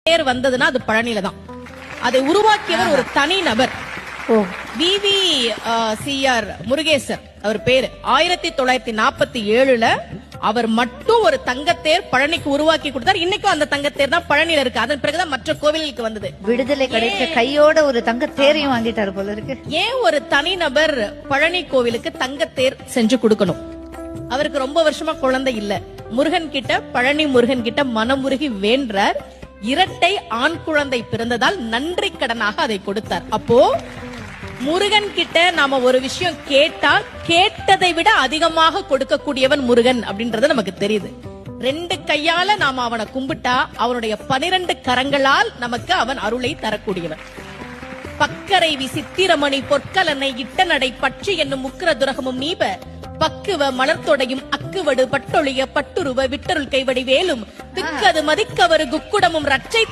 பேர் வந்ததுன்னா அது பழனியில தான். அதை உருவாக்கியவர் ஒரு தனி நபர். விவிசிஆர் முருகேசர் அவர் பேரு. 1947 அவர் மட்டும் ஒரு தங்கத்தேர் பழனிக்கு உருவாக்கி கொடுத்தார். இன்னைக்கும் அந்த தங்கத்தேர் தான் பழனியில இருக்கு. அதன் பிறகுதான் மற்ற கோவிலுக்கு வந்தது. விடுதலை கிடைச்ச கையோட ஒரு தங்கத்தேரையும் வாங்கிட்டாரு போல இருக்கு. ஏன் ஒரு தனிநபர் பழனி கோவிலுக்கு தங்கத்தேர் செஞ்சு கொடுக்கணும்? அவருக்கு ரொம்ப வருஷமா குழந்தை இல்ல. முருகன் கிட்ட, பழனி முருகன் கிட்ட மனமுருகி வேண்டார். இரட்டை ஆண் குழந்தை பிறந்ததால் நன்றி கடனாக அதை கொடுத்தார். அப்போ முருகன் கிட்ட நாம ஒரு விஷயம் கேட்டா கேட்டதை விட அதிகமாக கொடுக்கக்கூடியவன் முருகன் அப்படின்றது நமக்கு தெரியுது. 2 கையால நாம அவனை கும்பிட்டா அவனுடைய 12 கரங்களால் நமக்கு அவன் அருளை தரக்கூடியவன். பக்கரைவி சித்திரமணி பொற்கலனை இட்ட நடை பற்றி என்னும் முக்கிர துரகமும் நீப பக்குவ மலர்த்தொடையும் அக்குவடு பட்டொழிய பட்டுருவ விட்டருள் கைவடி வேலும் திக்கது மதிக்கவரு குக்குடமும் ரட்சை